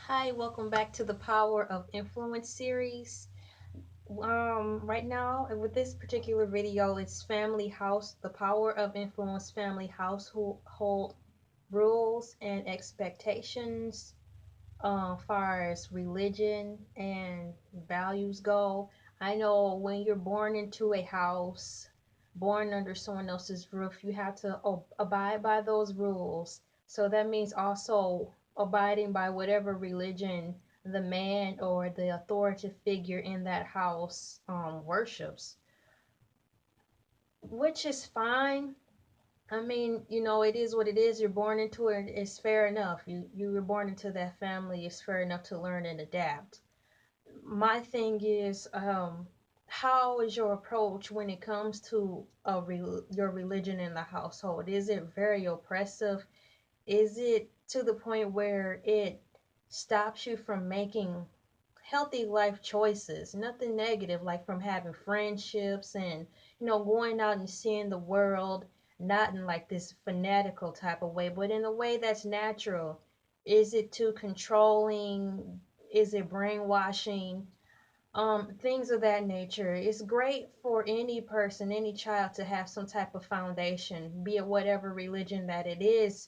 Hi, welcome back to the Power of Influence series. Right now with this particular video, it's family house, the power of influence, family household rules and expectations, far as religion and values go. I know when you're born into a house, born under someone else's roof, you have to abide by those rules. So that means also abiding by whatever religion the man or the authoritative figure in that house worships, which is fine. I mean, it is what it is. You're born into it. It's fair enough. You were born into that family. It's fair enough to learn and adapt. My thing is, how is your approach when it comes to your religion in the household? Is it very oppressive? Is it to the point where it stops you from making healthy life choices? Nothing negative, like from having friendships and going out and seeing the world, not in like this fanatical type of way, but in a way that's natural. Is it too controlling? Is it brainwashing? Things of that nature. It's great for any person, any child, to have some type of foundation, be it whatever religion that it is,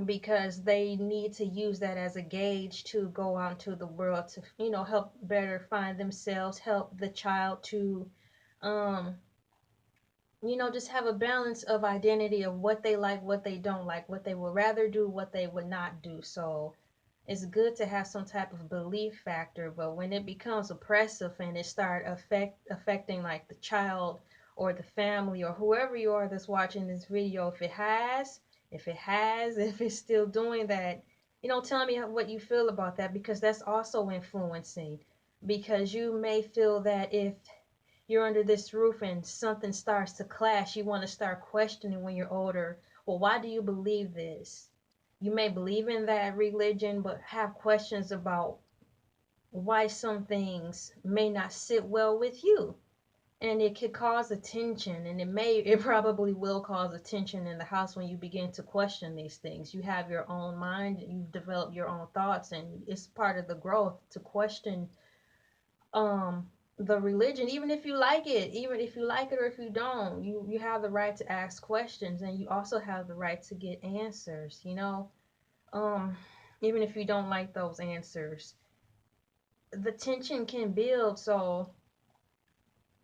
because they need to use that as a gauge to go out into the world to, help better find themselves, help the child to, um, just have a balance of identity of what they like, what they don't like, what they would rather do, what they would not do. So it's good to have some type of belief factor, but when it becomes oppressive and it start affecting like the child or the family or whoever you are that's watching this video, if it's still doing that, tell me what you feel about that, because that's also influencing. Because you may feel that if you're under this roof and something starts to clash, you want to start questioning when you're older. Well, why do you believe this? You may believe in that religion, but have questions about why some things may not sit well with you. And it could cause a tension, and it probably will cause a tension in the house when you begin to question these things. You have your own mind, you've developed your own thoughts, and it's part of the growth to question um the religion, even if you like it or if you don't, you have the right to ask questions, and you also have the right to get answers, um even if you don't like those answers. The tension can build, so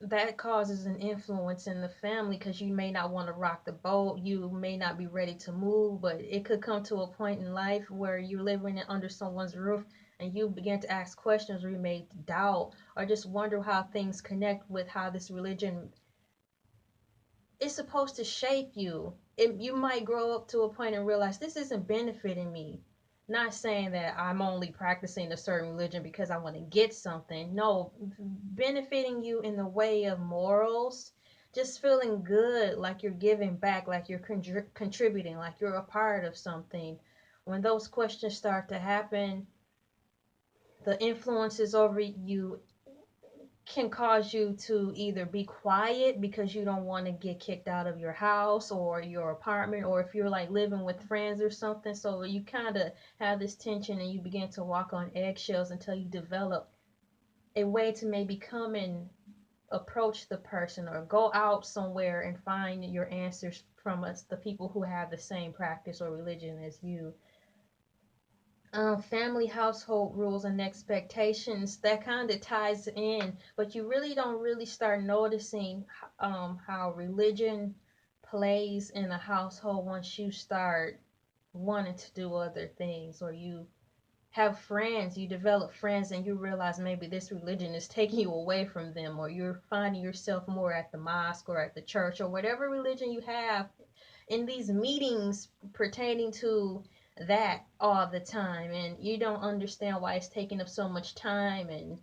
that causes an influence in the family, because you may not want to rock the boat, you may not be ready to move, but it could come to a point in life where you're living under someone's roof and you begin to ask questions, or you may doubt or just wonder how things connect with how this religion is supposed to shape you. You might grow up to a point and realize this isn't benefiting me. Not saying that I'm only practicing a certain religion because I want to get something. No, benefiting you in the way of morals, just feeling good, like you're giving back, like you're contributing, like you're a part of something. When those questions start to happen, the influences over you can cause you to either be quiet because you don't want to get kicked out of your house or your apartment, or if you're like living with friends or something. So you kind of have this tension and you begin to walk on eggshells until you develop a way to maybe come and approach the person or go out somewhere and find your answers from us, the people who have the same practice or religion as you. Family household rules and expectations, that kind of ties in, but you really don't really start noticing how religion plays in a household once you start wanting to do other things, or you have friends, you develop friends and you realize maybe this religion is taking you away from them, or you're finding yourself more at the mosque or at the church or whatever religion you have, in these meetings pertaining to that all the time, and you don't understand why it's taking up so much time. And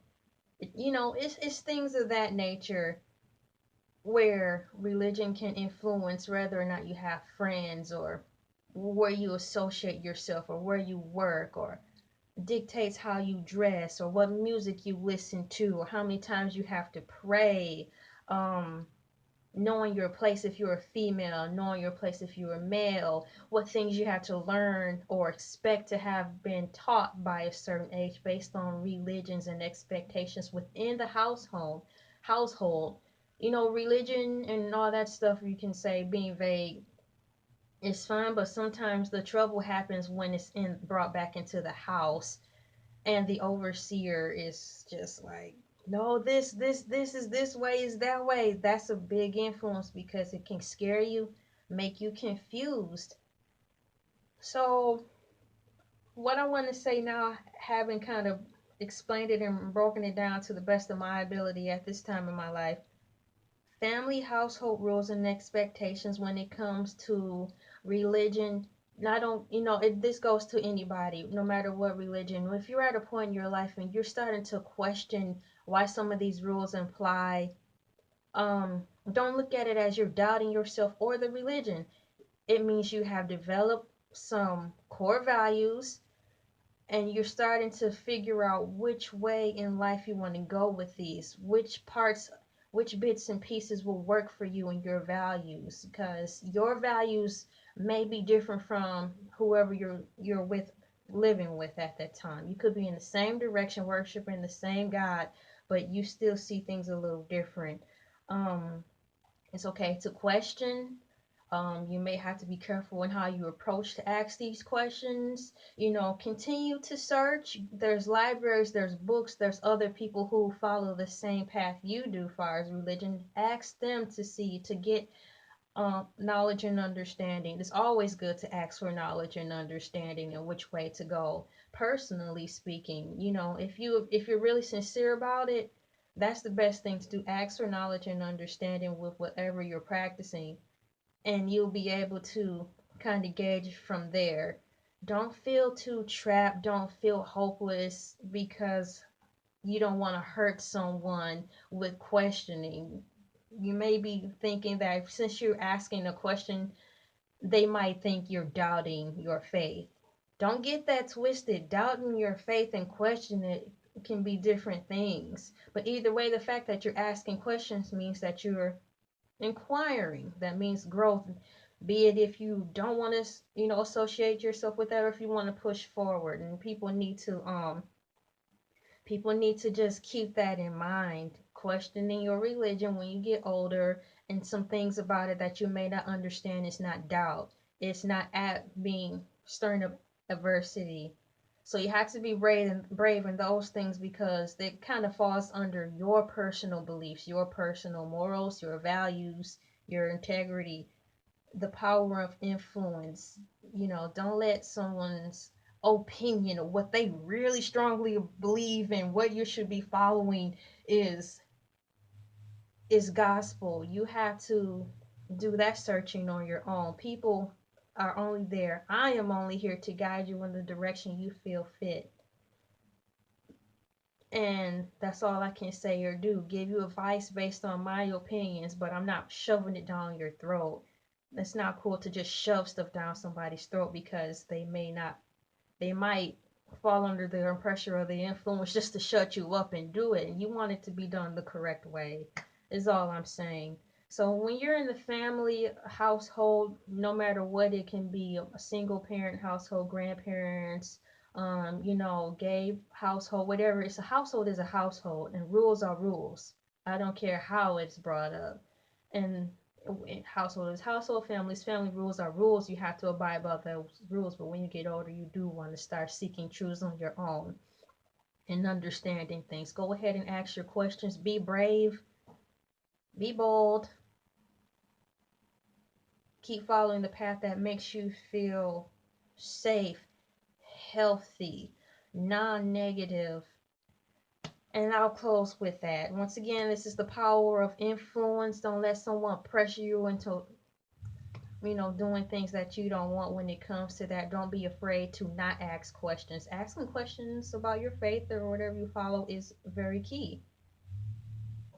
it's things of that nature where religion can influence whether or not you have friends, or where you associate yourself, or where you work, or dictates how you dress, or what music you listen to, or how many times you have to pray. um knowing your place if you're a female, knowing your place if you're a male, what things you have to learn or expect to have been taught by a certain age based on religions and expectations within the household. Religion and all that stuff you can say being vague is fine, but sometimes the trouble happens when it's brought back into the house and the overseer is just like, no, this is this way, is that way. That's a big influence because it can scare you, make you confused. So what I want to say now, having kind of explained it and broken it down to the best of my ability at this time in my life, family household rules and expectations when it comes to religion, not on this goes to anybody, no matter what religion. If you're at a point in your life and you're starting to question why some of these rules apply, don't look at it as you're doubting yourself or the religion. It means you have developed some core values and you're starting to figure out which way in life you want to go with these, which bits and pieces will work for you and your values, because your values may be different from whoever you're with, living with at that time. You could be in the same direction, worshiping the same God, but you still see things a little different. um it's okay to question. You may have to be careful in how you approach to ask these questions. Continue to search. There's libraries, there's books, there's other people who follow the same path you do as far as religion. Ask them to see, to get knowledge and understanding. It's always good to ask for knowledge and understanding and which way to go. Personally speaking, if you're really sincere about it, that's the best thing to do. Ask for knowledge and understanding with whatever you're practicing, and you'll be able to kind of gauge from there. Don't feel too trapped. Don't feel hopeless because you don't want to hurt someone with questioning. You may be thinking that since you're asking a question, they might think you're doubting your faith. Don't get that twisted. Doubting your faith and questioning it can be different things. But either way, the fact that you're asking questions means that you're inquiring. That means growth. Be it if you don't want to, associate yourself with that, or if you want to push forward. And people need to just keep that in mind. Questioning your religion when you get older, and some things about it that you may not understand, is not doubt. It's not at being stern of adversity. So you have to be brave in those things because it kind of falls under your personal beliefs, your personal morals, your values, your integrity, the power of influence. Don't let someone's opinion of what they really strongly believe in, what you should be following, is is gospel. You have to do that searching on your own. People are only there. I am only here to guide you in the direction you feel fit. And that's all I can say or do. Give you advice based on my opinions, but I'm not shoving it down your throat. It's not cool to just shove stuff down somebody's throat because they might fall under the pressure or the influence just to shut you up and do it. And you want it to be done the correct way, is all I'm saying. So when you're in the family household, no matter what it can be, a single parent household, grandparents, gay household, whatever, it's a household is a household, and rules are rules. I don't care how it's brought up. And household is household, families, family, rules are rules. You have to abide by those rules. But when you get older, you do want to start seeking truths on your own and understanding things. Go ahead and ask your questions. Be brave, be bold, keep following the path that makes you feel safe, healthy, non negative. And I'll close with that. Once again, this is the power of influence. Don't let someone pressure you into doing things that you don't want. When it comes to that, don't be afraid to not ask questions. Asking questions about your faith or whatever you follow is very key.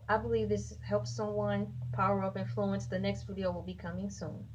I believe this helps someone. Power of influence. The next video will be coming soon.